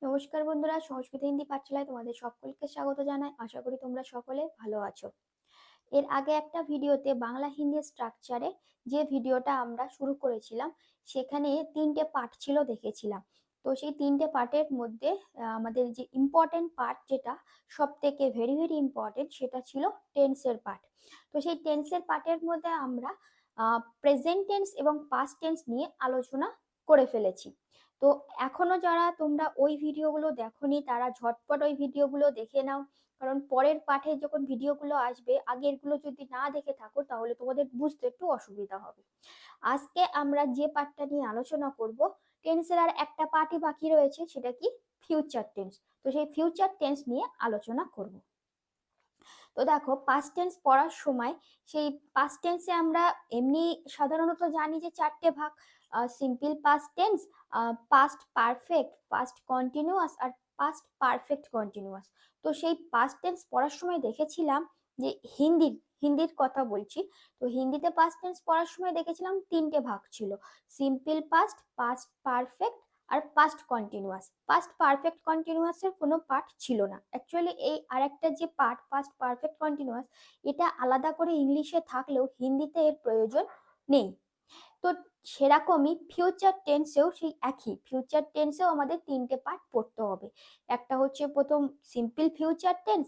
নমস্কার বন্ধুরা, সংস্কৃত হিন্দি পাঠশালায় তোমাদের সকলকে স্বাগত জানাই। আশা করি তোমরা সকলে ভালো আছো। এর আগে একটা ভিডিওতে বাংলা হিন্দি স্ট্রাকচারে যে ভিডিওটা আমরা শুরু করেছিলাম, সেখানে 3টে পার্ট ছিল দেখেছিলাম। তো সেই 3টে পার্টের মধ্যে আমাদের যে ইম্পর্টেন্ট পার্ট, যেটা সব থেকে ভেরি ভেরি ইম্পর্টেন্ট, সেটা ছিল টেন্সের পার্ট। তো সেই টেন্সের পার্টের মধ্যে আমরা প্রেজেন্ট টেন্স এবং পাস্ট টেন্স নিয়ে আলোচনা করে ফেলেছি। তো এখনো যারা তোমরা ওই ভিডিওগুলো দেখোনি, তারা ঝটপট ওই ভিডিওগুলো দেখে নাও। কারণ পরের পাঠে যখন ভিডিওগুলো আসবে, আগেরগুলো যদি না দেখে থাকো তাহলে তোমাদের বুঝতে একটু অসুবিধা হবে। আজকে আমরা যে পার্টটা নিয়ে আলোচনা করব, টেন্সের আর একটা পার্টই বাকি রয়েছে, সেটা কি ফিউচার টেন্স। তো সেই ফিউচার টেন্স নিয়ে আলোচনা করব। তো দেখো, পাস্ট টেন্স পড়ার সময় সেই পাস্ট টেন্সে আমরা এমনি সাধারণত জানি যে 4টে ভাগ: simple past tense, past perfect, past continuous আর পাস্ট পারফেক্ট কন্টিনিউয়াস। তো সেই পাস্ট টেন্স পড়ার সময় দেখেছিলাম যে হিন্দির কথা বলছি। তো হিন্দিতে পাস্ট টেন্স পড়ার সময় দেখেছিলাম 3টে ভাগ ছিল: সিম্পল পাস্ট, পাস্ট পারফেক্ট আর পাস্ট কন্টিনিউয়াস। পাস্ট পারফেক্ট কন্টিনিউয়াসের কোনো পার্ট ছিল না অ্যাকচুয়ালি। এই আরেকটা যে পার্ট পাস্ট পারফেক্ট কন্টিনিউয়াস, এটা আলাদা করে ইংলিশে থাকলেও হিন্দিতে এর প্রয়োজন নেই। তো সেরকমই ফিউচার টেন্সেও সেই একই, ফিউচার টেন্সেও আমাদের 3টে পার্ট পড়তে হবে। একটা হচ্ছে প্রথম সিম্পল ফিউচার টেন্স,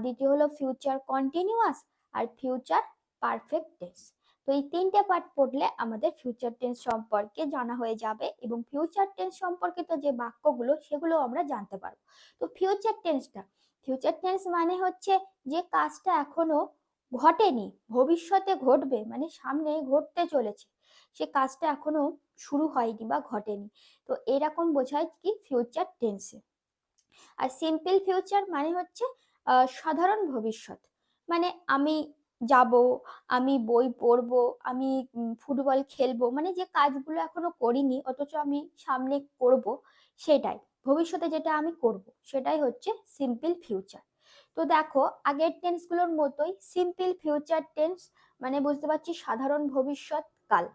দ্বিতীয় হলো ফিউচার কন্টিনিউয়াস, আর ফিউচার পারফেক্ট টেন্স। তো এই 3টে পার্ট পড়লে আমাদের ফিউচার টেন্স সম্পর্কে জানা হয়ে যাবে এবং ফিউচার টেন্স সম্পর্কিত যে বাক্যগুলো, সেগুলো আমরা জানতে পারবো। তো ফিউচার টেন্স মানে হচ্ছে যে কাজটা এখনো ঘটেনি, ভবিষ্যতে ঘটবে, মানে সামনে ঘটতে চলেছে, সে কাজটা এখনো শুরু হয়নি বা ঘটেনি। তো এরকম বোঝায় কি ফিউচার টেন্সে। আর সিম্পল ফিউচার মানে হচ্ছে সাধারণ ভবিষ্যৎ। মানে আমি যাব, আমি বই পড়বো, আমি ফুটবল খেলবো, মানে যে কাজগুলো এখনো করিনি অথচ আমি সামনে করব, সেটাই ভবিষ্যতে যেটা আমি করব, সেটাই হচ্ছে সিম্পল ফিউচার। তো দেখো, আগের টেন্সগুলোর মতোই সিম্পল ফিউচার টেন্স মানে বুঝতে পারছি সাধারণ ভবিষ্যৎ কাল।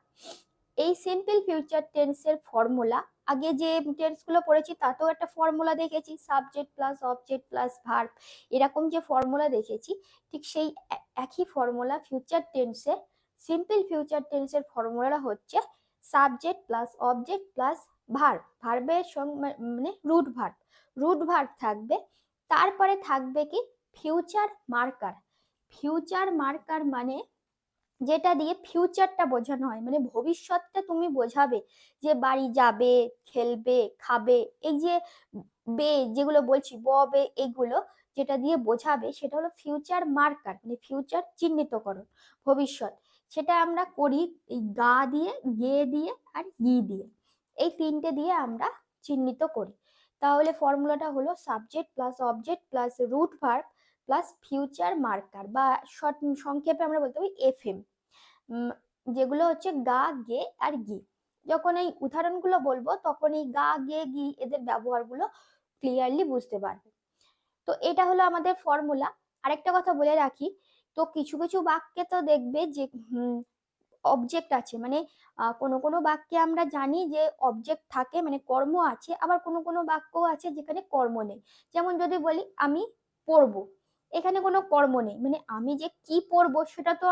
এই সিম্পল ফিউচার টেন্সের ফর্মুলা, আগে যে টেন্সগুলো পড়েছি তাতেও একটা ফর্মুলা দেখেছি, subject plus object plus verb, এরকম যে ফর্মুলা দেখেছি, ঠিক সেই একই ফর্মুলা ফিউচার টেন্সে। সিম্পল ফিউচার টেন্সের ফর্মুলা হচ্ছে subject plus object plus verb. ভার্বের সঙ্গে মানে রুট ভার্ব থাকবে। তারপরে থাকবে কি ফিউচার মার্কার। ফিউচার মার্কার মানে যেটা দিয়ে ফিউচারটা বোঝানো হয়, মানে ভবিষ্যৎটা তুমি বোঝাবে, যে বাড়ি যাবে, খেলবে, খাবে, এই যে বে যেগুলো বলছি, ব বে, এগুলো যেটা দিয়ে বোঝাবে সেটা হলো ফিউচার মার্কার, মানে ফিউচার চিহ্নিতকরণ, ভবিষ্যৎ। সেটা আমরা করি এই গা দিয়ে, গে দিয়ে আর গি দিয়ে, এই 3টে দিয়ে আমরা চিহ্নিত করি। তাহলে ফর্মুলাটা হলো subject plus object plus root verb plus future marker, বা সংক্ষেপে আমরা বলতে পারি এফএম। যেগুলো হচ্ছে গা, গে আর গি। যখন এই উদাহরণগুলো বলবো তখন এই গা, গে, গি এদের ব্যবহারগুলো ক্লিয়ারলি বুঝতে পারবে। তো এটা হলো আমাদের ফর্মুলা। আরেকটা কথা বলে রাখি, তো কিছু কিছু বাক্যে তো দেখবে যে অবজেক্ট আছে, মানে কোনো কোনো বাক্যে আমরা জানি যে অবজেক্ট থাকে, মানে কর্ম আছে, আবার কোনো কোনো বাক্য আছে যেখানে কর্ম নেই। যেমন যদি বলি আমি পড়বো, এখানে কোনো কর্ম নেই, মানে আমি যে কি পড়বো সেটা তো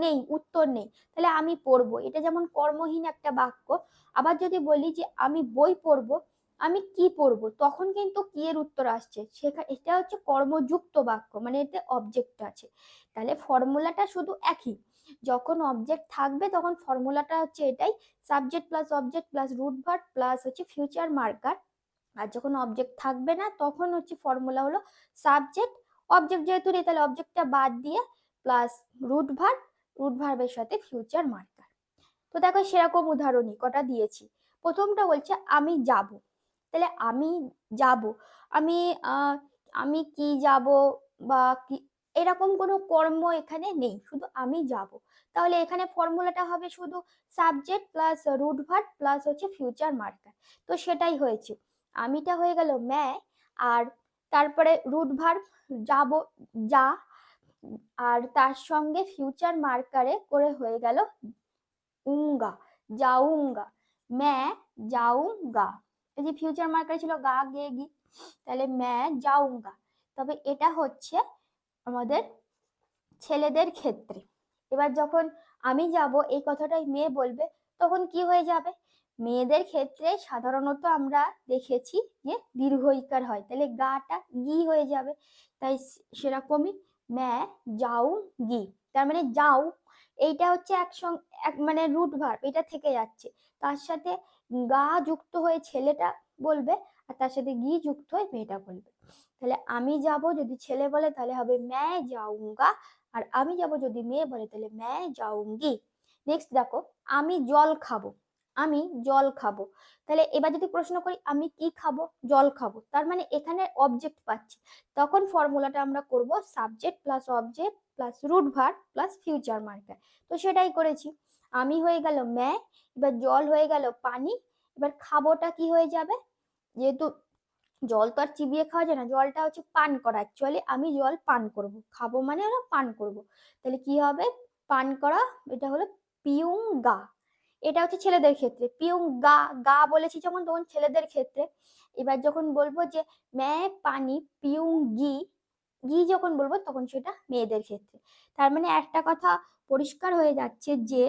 নেই, উত্তর নেই, তাহলে আমি পড়বো, এটা যেমন কর্মহীন একটা বাক্য। আবার যদি বলি যে আমি বই পড়বো, আমি কি পড়বো, তখন কিন্তু কি এর উত্তর আসছে, সেখানে এটা হচ্ছে কর্মযুক্ত বাক্য, মানে এতে অবজেক্ট আছে। তাহলে ফর্মুলাটা শুধু একই, যখন অবজেক্ট থাকবে তখন ফর্মুলাটা হচ্ছে এটাই, subject plus object plus root verb plus হচ্ছে ফিউচার মার্কার। আর যখন অবজেক্ট থাকবে না তখন হচ্ছে ফর্মুলা হলো সাবজেক্ট, অবজেক্ট যেহেতু নেই তাহলে অবজেক্টটা বাদ দিয়ে প্লাস রুট ভার্ব, রুট ভার্বের সাথে ফিউচার মার্কার। তো দেখো, সেরকম উদাহরণই কটা দিয়েছি। প্রথমটা বলছে আমি যাব, তাহলে আমি যাব, আমি আমি কি যাব বা কি, এরকম কোনো কর্ম এখানে নেই, শুধু আমি যাব। তাহলে এখানে ফর্মুলাটা হবে শুধু subject plus root verb plus হচ্ছে ফিউচার মার্কার। তো সেটাই হয়েছে, আমিটা হয়ে গেল ম্যা, আর তারপরে রুট ভার্ব যাব, যা, আর তার সঙ্গে ফিউচার মার্কারে করে হয়ে গেল উঙ্গা, जाऊंगा, मैं जाऊंगा। এই যে ফিউচার মার্কার ছিল গা গে গি, তাহলে मैं जाऊंगा। তবে এটা হচ্ছে আমাদের ছেলেদের ক্ষেত্রে। এবার যখন আমি যাব এই কথাটাই মেয়ে বলবে, তখন কি হয়ে যাবে? মেয়েদের ক্ষেত্রে সাধারণত আমরা দেখেছি যে দীর্ঘ ইকার হয়, তাহলে গাটা গি হয়ে যাবে। তাই সেরকমই ম্যা যাও গি, তার মানে যাও এইটা হচ্ছে এক মানে রুট ভার্ব, এটা থেকে যাচ্ছে। তার সাথে গা যুক্ত হয়ে ছেলেটা বলবে, আর তার সাথে গি যুক্ত হয়ে মেয়েটা বলবে। তাহলে আমি যাব যদি ছেলে বলে তাহলে হবে ম্যা যাউঙ্গা, আর আমি যাব যদি মেয়ে বলে তাহলে मैं जाऊंगी। নেক্সট দেখো, আমি জল খাবো। আমি জল খাবো, তাহলে এবার যদি প্রশ্ন করি আমি কি খাবো? জল খাবো, তার মানে এখানে অবজেক্ট পাচ্ছি। তখন ফর্মুলাটা আমরা করব subject plus object plus root verb plus future marker. তো সেটাই করেছি। আমি হয়ে গেল मैं, এবার জল হয়ে গেল পানি, এবার খাবোটা কি হয়ে যাবে? যেহেতু জল তো আর চিবিয়ে খাওয়া যায় না, জলটা হচ্ছে পান করা, অ্যাকচুয়ালি আমি জল পান করব, খাবো মানে হলো পান করব। তাহলে কি হবে? পান করা, এটা হলো পিউঙ্গা। এটা হচ্ছে ছেলেদের ক্ষেত্রে। পিউঙ্গা, গা বলেছি যখন তখন ছেলেদের ক্ষেত্রে। এবার যখন বলবো যে मैं পানি পিউঙ্গি, গি যখন বলবো তখন সেটা মেয়েদের ক্ষেত্রে। তার মানে একটা কথা পরিষ্কার হয়ে যাচ্ছে যে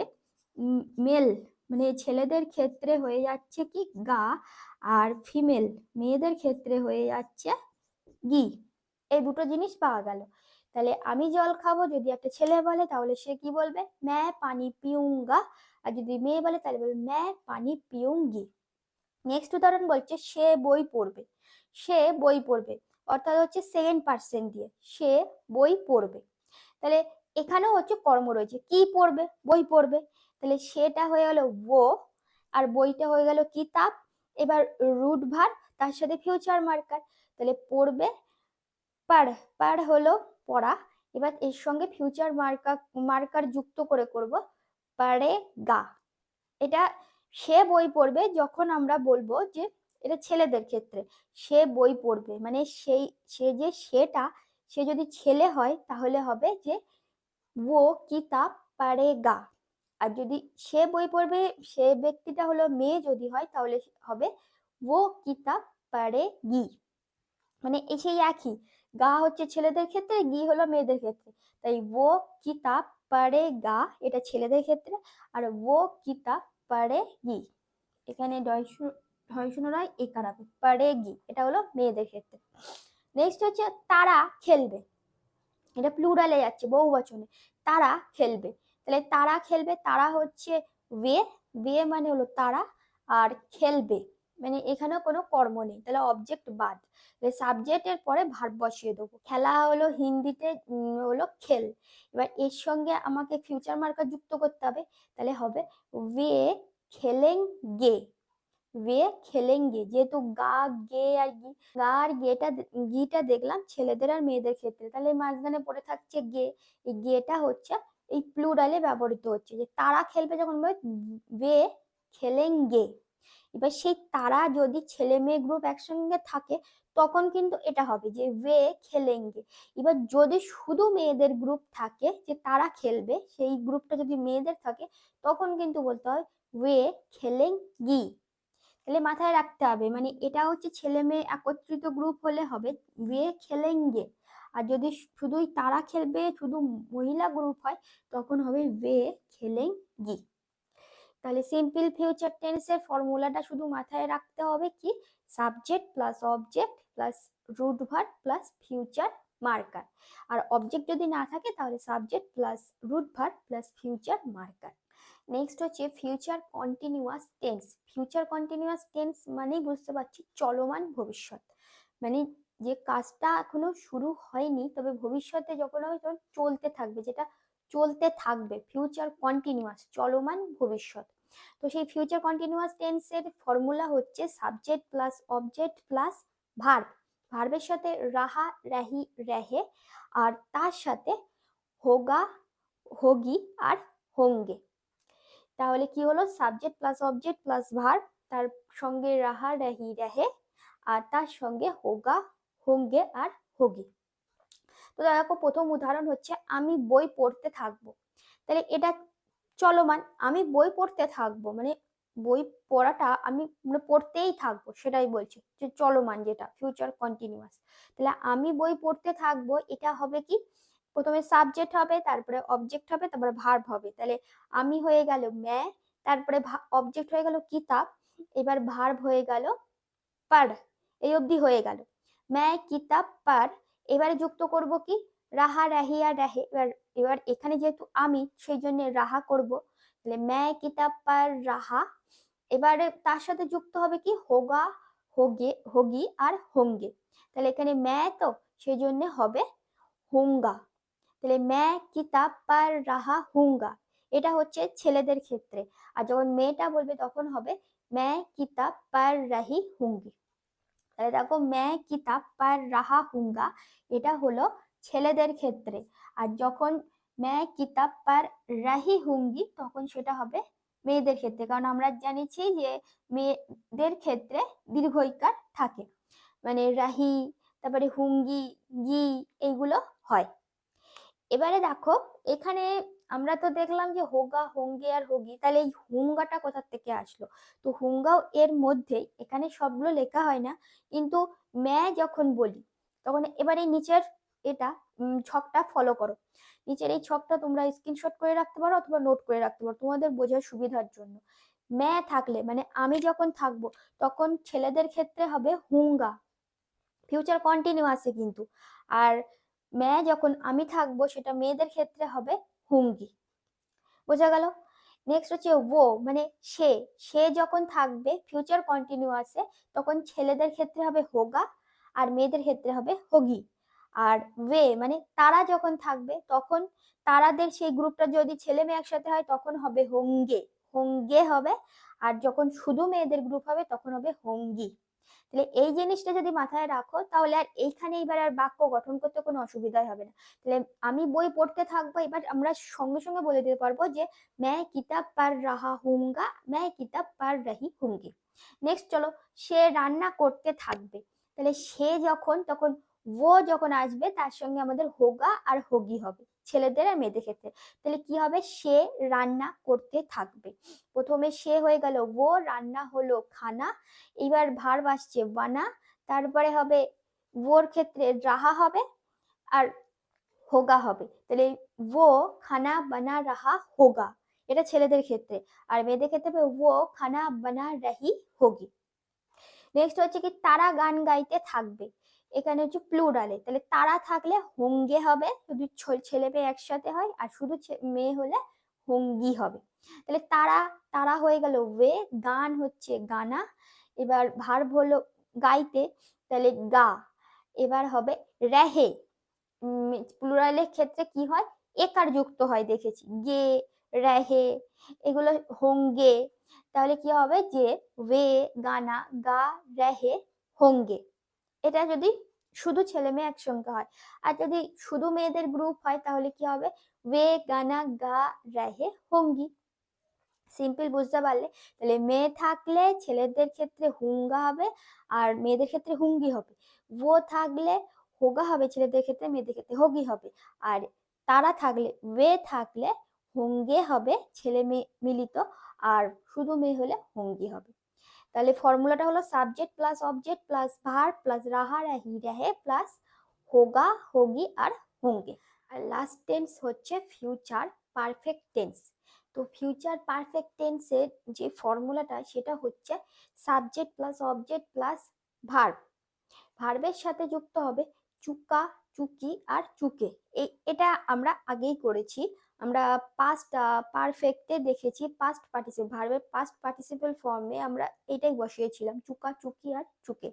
মেল মানে ছেলেদের ক্ষেত্রে হয়ে যাচ্ছে কি গা, আর ফিমেল মেয়েদের ক্ষেত্রে হয়ে যাচ্ছে গি। এই দুটো জিনিস পাওয়া গেল। তাহলে আমি জল খাবো যদি একটা ছেলে বলে তাহলে সে কি বলবে? मैं পানি পিউঙ্গা। আর যদি মেয়ে বলে তাহলে বলবে मैं পানি পিউঙ্গি। নেক্সট উদাহরণ বলছে সে বই পড়বে। সে বই পড়বে অর্থাৎ হচ্ছে সেকেন্ড পার্সন দিয়ে, সে বই পড়বে। তাহলে এখানেও হচ্ছে কর্ম রয়েছে, কি পড়বে? বই পড়বে। তাহলে সেটা হয়ে গেল ও, আর বইটা হয়ে গেল কিতাব। এবার রুট ভার্ব তার সাথে ফিউচার মার্কার, তাহলে পড়বে পাড়, পাড় হলো পড়া। এবার এর সঙ্গে ফিউচার মার্কার মার্কার যুক্ত করে করব পাড়ে গা। এটা সে বই পড়বে যখন আমরা বলবো যে এটা ছেলেদের ক্ষেত্রে, সে বই পড়বে মানে সেই সে যে সেটা, সে যদি ছেলে হয় তাহলে হবে যে ও কিতাব পড়েগা। আর যদি সে বই পড়বে সে ব্যক্তিটা হলো মেয়ে যদি হয় তাহলে হবে ও কিতাব পড়েগি। মানে সেই একই, গা হচ্ছে ছেলেদের ক্ষেত্রে, গি হলো মেয়েদের ক্ষেত্রে। তাই ও কিতাব পড়েগা এটা ছেলেদের ক্ষেত্রে, আর ও কিতাব পড়েগি এখানে ঢয়শূন্য একার হবে পড়েগি, এটা হলো মেয়েদের ক্ষেত্রে। নেক্সট হচ্ছে তারা খেলবে, এটা প্লুরালে যাচ্ছে বহু বচনে। তারা খেলবে, তাহলে তারা খেলবে, তারা হচ্ছে ওয়ে, ওয়ে মানে হলো তারা, আর খেলবে মানে এখানেও কোনো কর্ম নেই, তাহলে অবজেক্ট বাদ। সাবজেক্টের পরে ভার্ব বসিয়ে দেবো। খেলা হলো হিন্দিতে হলো খেল। এবার এর সঙ্গে আমাকে ফিউচার মার্কার যুক্ত করতে হবে, তাহলে হবে ওয়ে খেলেঙ্গে। ওয়ে খেলেঙ্গে, যেহেতু গা গে আর গি, গা আর গিটা দেখলাম ছেলেদের আর মেয়েদের ক্ষেত্রে, তাহলে মাঝখানে পড়ে থাকছে গে। এই গেটা হচ্ছে এই প্লুরালে ব্যবহৃত হচ্ছে, যে তারা খেলবে যখন ওয়ে খেলেঙ্গে। এবার সেই তারা যদি ছেলে মেয়ে গ্রুপ একসঙ্গে থাকে তখন কিন্তু এটা হবে যে ওয়ে খেলেঙ্গে। এবার যদি শুধু মেয়েদের গ্রুপ থাকে যে তারা খেলবে, সেই গ্রুপটা যদি মেয়েদের থাকে তখন কিন্তু বলতে হয় ওয়ে খেলেঙ্গি। তাহলে মাথায় রাখতে হবে, মানে এটা হচ্ছে ছেলে মেয়ে একত্রিত গ্রুপ হলে হবে ওয়ে খেলেঙ্গে, আর যদি শুধুই তারা খেলবে শুধু মহিলা গ্রুপ হয় তখন হবে ওয়ে খেলেঙ্গি। তাহলে সিম্পল ফিউচার টেন্সের ফর্মুলাটা শুধু মাথায় রাখতে হবে কি subject plus object plus root verb plus future marker. আর অবজেক্ট যদি না থাকে তাহলে subject plus root verb plus future marker. Next হচ্ছে future continuous tense. Future continuous tense মানেই বুঝতে পারছি চলমান ভবিষ্যৎ, মানে যে কাজটা এখনো শুরু হয়নি তবে ভবিষ্যতে যখন হবে তখন চলতে থাকবে, যেটা চলতে থাকবে, ফিউচার কন্টিনিউয়াস চলমান ভবিষ্যৎ। তো সেই ফিউচার কন্টিনিউয়াস টেন্সের ফর্মুলা হচ্ছে subject plus object plus verb, ভার্বের সাথে রাহা রাহি রহে, আর তার সাথে হোগা হোগি আর হোঙ্গে। তাহলে কি হলো? Subject plus object plus verb, তার সঙ্গে রাহা রাহি রহে, আর তার সঙ্গে হোগা হোঙ্গে আর হোগি। তো দেখো প্রথম উদাহরণ হচ্ছে আমি বই পড়তে থাকবো, তাহলে এটা চলমান, আমি বই পড়তে থাকবো মানে বই পড়াটা আমি পড়তেই থাকবো, সেটাই বলছি, যে চলমান, যেটা ফিউচার কন্টিনিউয়াস। তাহলে আমি বই পড়তে থাকবো, এটা হবে কি, প্রথমে সাবজেক্ট হবে, তারপরে অবজেক্ট হবে, তারপরে ভার্ব হবে। তাহলে আমি হয়ে গেল मैं, তারপরে অবজেক্ট হয়ে গেল কিতাব, এবার ভার্ব হয়ে গেল पढ़, এই অবধি হয়ে গেল। मैं কিতাব पढ़, এবারে যুক্ত করব কি, রাহা রাহি আর রাহে। এবার এবার এখানে যেহেতু আমি, সেই জন্য রাহা করব। তাহলে मैं কিতাব पढ़ রাহা। এবারে তার সাথে যুক্ত হবে কি, হোগা, হোগে, হোগি আর হোঙ্গে। তাহলে এখানে मैं তো, সেই জন্য হবে হোঙ্গা। তাহলে मैं কিতাব पढ़ রাহা হুঙ্গা। এটা হচ্ছে ছেলেদের ক্ষেত্রে। আর যখন মেয়েটা বলবে তখন হবে मैं কিতাব पढ़ रही हूंगी। তাহলে দেখো मैं কিতাব पढ़ रहा हूंगा, এটা হলো ছেলেদের ক্ষেত্রে। আর যখন मैं কিতাব पढ़ रही हूंगी, তখন সেটা হবে মেয়েদের ক্ষেত্রে। কারণ আমরা জানিছি যে মেয়েদের ক্ষেত্রে দীর্ঘ ইকার থাকে, মানে রাহি, তারপরে হুঙ্গি, গি, এইগুলো হয়। এবারে দেখো, এখানে আমরা তো দেখলাম যে হোগা, হোঙ্গে আর হোগি, তাহলে এই হুঙ্গাটা কোথা থেকে আসলো? তো হুঙ্গাও এর মধ্যে, এখানে সবগুলো লেখা হয় না, কিন্তু যখন বলি তখন এবারে নিচের এটা ছকটা ফলো করো। নিচের এই ছকটা তোমরা স্ক্রিনশট করে রাখতে পারো অথবা নোট করে রাখতে পারো তোমাদের বোঝার সুবিধার জন্য। থাকলে মানে আমি যখন থাকবো, তখন ছেলেদের ক্ষেত্রে হবে হুঙ্গা, ফিউচার কন্টিনিউয়াসে কিন্তু। আর যখন আমি থাকবো, সেটা মেয়েদের ক্ষেত্রে হবে হুঙ্গি। বোঝা গেল? নেক্সট হচ্ছে ও, মানে সে। সে যখন থাকবে ফিউচার কন্টিনিউয়াসে, তখন ছেলেদের ক্ষেত্রে হবে হোগা, আর মেয়েদের ক্ষেত্রে হবে হোগি। আর মানে তারা যখন থাকবে, তখন তারাদের সেই গ্রুপটা যদি ছেলে মেয়ে একসাথে হয়, তখন হবে হোঙ্গে, হোঙ্গে হবে। আর যখন শুধু মেয়েদের গ্রুপ হবে, তখন হবে হোঙ্গি। তাহলে এই জিনিসটা যদি মাথায় রাখো, তাহলে আর এইখানে এবার আর বাক্য গঠন করতে কোনো অসুবিধাই হবে না। তাহলে আমি বই পড়তে থাকবো, এবার আমরা সঙ্গে সঙ্গে বলে দিতে পারবো যে मैं किताब पढ़ रहा हूँगा, मैं किताब पढ़ रही हूँगी। নেক্সট চলো, সে রান্না করতে থাকবে। তাহলে সে যখন, তখন যখন আসবে, তার সঙ্গে আমাদের হোগা আর হোগি হবে, ছেলেদের আর মেয়েদের ক্ষেত্রে। তাহলে কি হবে, সে রান্না করতে থাকবে। প্রথমে সে হয়ে গেল রান্না হলো খানা, এবার ভার্ব আসছে বানা, তারপরে হবে ওর ক্ষেত্রে রাহা হবে আর হোগা হবে। তাহলে খানা বানা রাহা হোগা, এটা ছেলেদের ক্ষেত্রে। আর মেয়েদের ক্ষেত্রে হবে খানা বানা রাহি হোগি। নেক্সট হচ্ছে কি, তারা গান গাইতে থাকবে। এখানে হচ্ছে প্লুরালে, তাহলে তারা থাকলে হোঙ্গে হবে, যদি ছেলে মেয়ে একসাথে হয়, আর শুধু মেয়ে হলে হোঙ্গি হবে। তাহলে তারা, তারা হয়ে গেল গান হচ্ছে গানা, এবার ভার্ব হলো গাইতে, তাহলে গা। এবার হবে রেহে, প্লুরালের ক্ষেত্রে কি হয়, একার যুক্ত হয়, দেখেছি, গে, রেহে, এগুলো হোঙ্গে। তাহলে কি হবে, যে গানা, গা, রেহে, হোঙ্গে। এটা যদি শুধু ছেলে মেয়ে একসঙ্গে হয়। আর যদি শুধু মেয়েদের গ্রুপ হয়, তাহলে কি হবে, গানা, গা, রেহে, হোঙ্গি। সিম্পল, বুঝতে পারলে? তাহলে মেয়ে থাকলে ছেলেদের ক্ষেত্রে হুঙ্গা হবে, আর মেয়েদের ক্ষেত্রে হুঙ্গি হবে। থাকলে হোগা হবে ছেলেদের ক্ষেত্রে, মেয়েদের ক্ষেত্রে হোগি হবে। আর তারা থাকলে, থাকলে হোঙ্গে হবে, ছেলে মেয়ে মিলিত, আর শুধু মেয়ে হলে হোঙ্গি হবে। তাহলে ফর্মুলাটা হলো subject plus object plus verb plus রাহা রাহি রাহে প্লাস হোগা, হোগি আর হোঙ্গে। আর লাস্ট টেন্স হচ্ছে ফিউচার পারফেক্ট টেন্স। তো ফিউচার পারফেক্ট টেন্সের যে ফর্মুলাটা, সেটা হচ্ছে subject plus object plus verb. ভার্বের সাথে যুক্ত হবে চুকা, চুকি আর চুকে। এটা আমরা আগেই করেছি, আমরা পাস্ট পারফেক্টে দেখেছি, পাস্ট পার্টিসিপল, ভার্বের পাস্ট পার্টিসিপল ফর্মে আমরা এটাই বসিয়েছিলাম, চুকা, চুকি আর চুকে।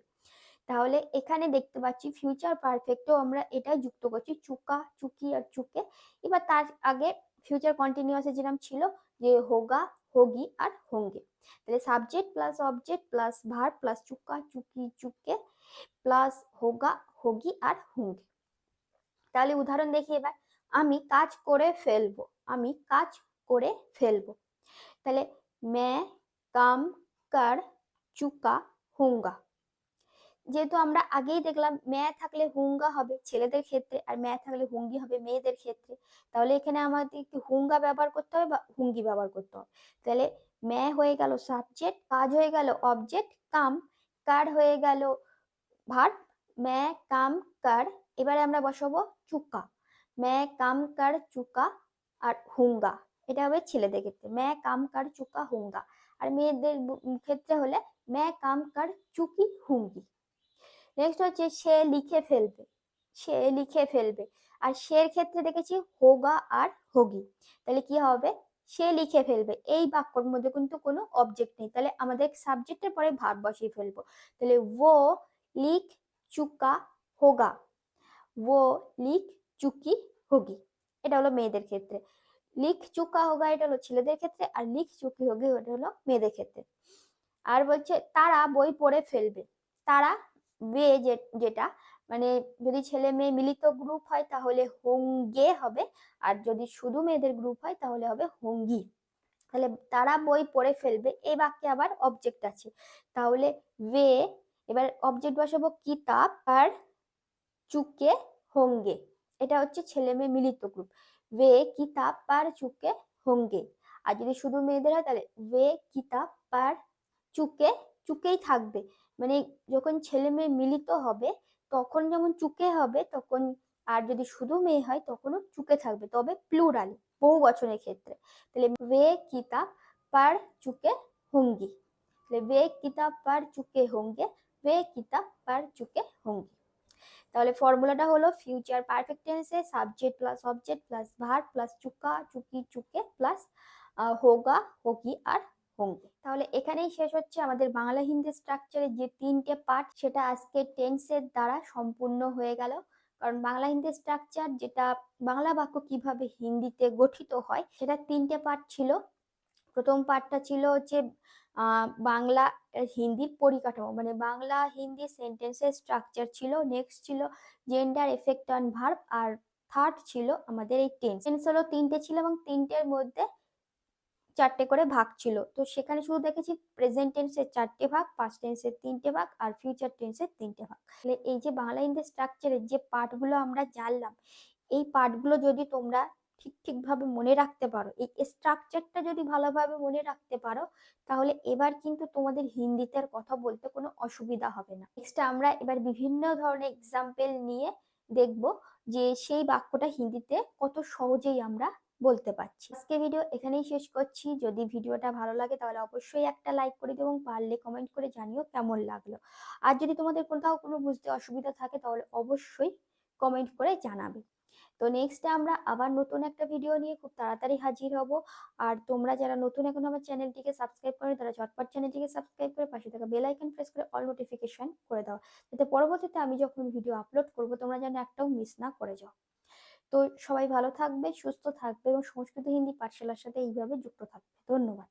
তাহলে এখানে দেখতে পাচ্ছি ফিউচার পারফেক্টেও আমরা এটাই যুক্ত করছি, চুকা, চুকি আর চুকে। এবার তার আগে ফিউচার কন্টিনিউয়াসে যেরকম ছিল, যে হোগা, হোগি আর হোঙ্গে। তাহলে subject plus object plus verb plus চুকা, চুকি, চুকে প্লাস হোগা, হোগি আর হোঙ্গে। তাহলে উদাহরণ দেখি এবার, আমি কাজ করে ফেলবো, আমি কাজ করে ফেলবো। তাহলে मैं काम कर चुका हूँगा। যেহেতু আমরা আগেই দেখলাম ম্যা থাকলে হুঙ্গা হবে ছেলেদের ক্ষেত্রে, আর ম্যা থাকলে হুঙ্গি হবে মেয়েদের ক্ষেত্রে, তাহলে এখানে আমাদের কি হুঙ্গা ব্যবহার করতে হবে বা হুঙ্গি ব্যবহার করতে হবে। তাহলে ম্যা হয়ে গেল সাবজেক্ট, কাজ হয়ে গেল অবজেক্ট, কাম কার হয়ে গেল ভার্ব, ম্যা কাম কার। এবারে আমরা বসাবো চুকা, ম্যা কাম কার চুকা আর হুঙ্গা, এটা হবে ছেলেদের ক্ষেত্রে ম্যা কাম কার চুকা হুঙ্গা। আর মেয়েদের ক্ষেত্রে হলে ম্যা কাম কার চুকি হুঙ্গি। নেক্সট হচ্ছে সে লিখে ফেলবে, সে লিখে ফেলবে। আর সের ক্ষেত্রে দেখেছি হোগা আর হোগি, তাহলে কি হবে সে লিখে ফেলবে। এই বাক্যর মধ্যে কিন্তু কোনো অবজেক্ট নেই, তাহলে আমাদের সাবজেক্টের পরে ভার্ব বসিয়ে ফেলবো। তাহলে वो লিখ চুকা হোগা, वो লিখ চুকি হোগি। এটা হলো মেয়েদের ক্ষেত্রে। লিখ চুকা হোগা এটা হলো ছেলেদের ক্ষেত্রে, আর লিখ চুকি হোগি এটা হলো মেয়েদের ক্ষেত্রে। আর বলছে তারা বই পড়ে ফেলবে, তারা যেটা মানে যদি ছেলে মেয়ে মিলিত গ্রুপ হয় তাহলে হোঙ্গে হবে, আর যদি শুধু মেয়েদের গ্রুপ হয় তাহলে হবে হোঙ্গি। তাহলে তারা বই পড়ে ফেলবে, এই বাক্যে আবার অবজেক্ট আছে, তাহলে वे, এবার অবজেক্ট বসাবো কিতাব আর চুকে হোঙ্গে, এটা হচ্ছে ছেলে মেয়ে মিলিত গ্রুপ। वे কিতাব পার চুকে হোঙ্গে। আর যদি শুধু মেয়েদের হয় তাহলে वे কিতাব পার চুকে, চুকেই থাকবে, মানে যখন ছেলে মেয়ে মিলিত হবে তখন যেমন চুকে হবে তখন, আর যদি শুধু মেয়ে হয় তখনও চুকে থাকবে, তবে প্লুরাল বহু বচনের ক্ষেত্রে। তাহলে वे কিতাব পার চুকে হোঙ্গি, তাহলে वे কিতাব পার চুকে হোঙ্গে, वे কিতাব পার চুকে হোঙ্গি। তাহলে ফর্মুলাটা হলো ফিউচার পারফেক্ট টেন্সে subject plus object plus verb plus চুকা চুকি চুকে প্লাস হোগা হোগি আর হোঙ্গে। তাহলে এখানেই শেষ হচ্ছে আমাদের বাংলা হিন্দি স্ট্রাকচারের যে তিনটে পার্ট, সেটা আজকে টেন্সের দ্বারা সম্পূর্ণ হয়ে গেল। কারণ বাংলা হিন্দি স্ট্রাকচার যেটা বাংলা বাক্য কিভাবে হিন্দিতে গঠিত হয় সেটা তিনটে পার্ট ছিল। প্রথম পার্টটা ছিল হচ্ছে বাংলা হিন্দির পরিকাঠামো, মানে বাংলা হিন্দি সেন্টেন্সের স্ট্রাকচার ছিল। নেক্সট ছিল জেন্ডার এফেক্ট অন ভার্ব, আর থার্ড ছিল আমাদের এই টেন্স। টেন্স হলো তিনটে ছিল এবং তিনটের মধ্যে চারটে করে ভাগ ছিল। তো সেখানে শুধু দেখেছি প্রেজেন্ট টেন্সের চারটে ভাগ, পাস্ট টেন্সের তিনটে ভাগ আর ফিউচার টেন্সের তিনটে ভাগ। তাহলে এই যে বাংলা হিন্দি স্ট্রাকচারের যে পার্টগুলো আমরা জানলাম, এই পার্টগুলো যদি তোমরা ঠিকভাবে মনে রাখতে পারো, এই স্ট্রাকচারটা যদি ভালোভাবে মনে রাখতে পারো, তাহলে এবার কিন্তু তোমাদের হিন্দিতে আর কথা বলতে কোনো অসুবিধা হবে না। নেক্সট আমরা এবার বিভিন্ন ধরনের এক্সাম্পল নিয়ে দেখব যে সেই বাক্যটা হিন্দিতে কত সহজেই আমরা বলতে পারছি। আজকে ভিডিও এখানেই শেষ করছি। যদি ভিডিওটা ভালো লাগে তাহলে অবশ্যই একটা লাইক করে দিও এবং পারলে কমেন্ট করে জানিও কেমন লাগলো। আর যদি তোমাদের কোথাও কোনো বুঝতে অসুবিধা থাকে তাহলে অবশ্যই কমেন্ট করে জানাবে। তো নেক্সট আমরা আবার নতুন একটা ভিডিও নিয়ে খুব তাড়াতাড়ি হাজির হব। আর তোমরা যারা নতুন এখন আমার চ্যানেলটিকে সাবস্ক্রাইব করে তারা ঝটপট চ্যানেলটিকে সাবস্ক্রাইব করে পাশে থাকা বেল আইকন প্রেস করে অল নোটিফিকেশন করে দাও, যাতে পরবর্তীতে আমি যখন ভিডিও আপলোড করব তোমরা যেন একটাও মিস না করে যাও। তো সবাই ভালো থাকবে, সুস্থ থাকবে এবং সংস্কৃত হিন্দি পাঠশালার সাথে এইভাবে যুক্ত থাকবে। ধন্যবাদ।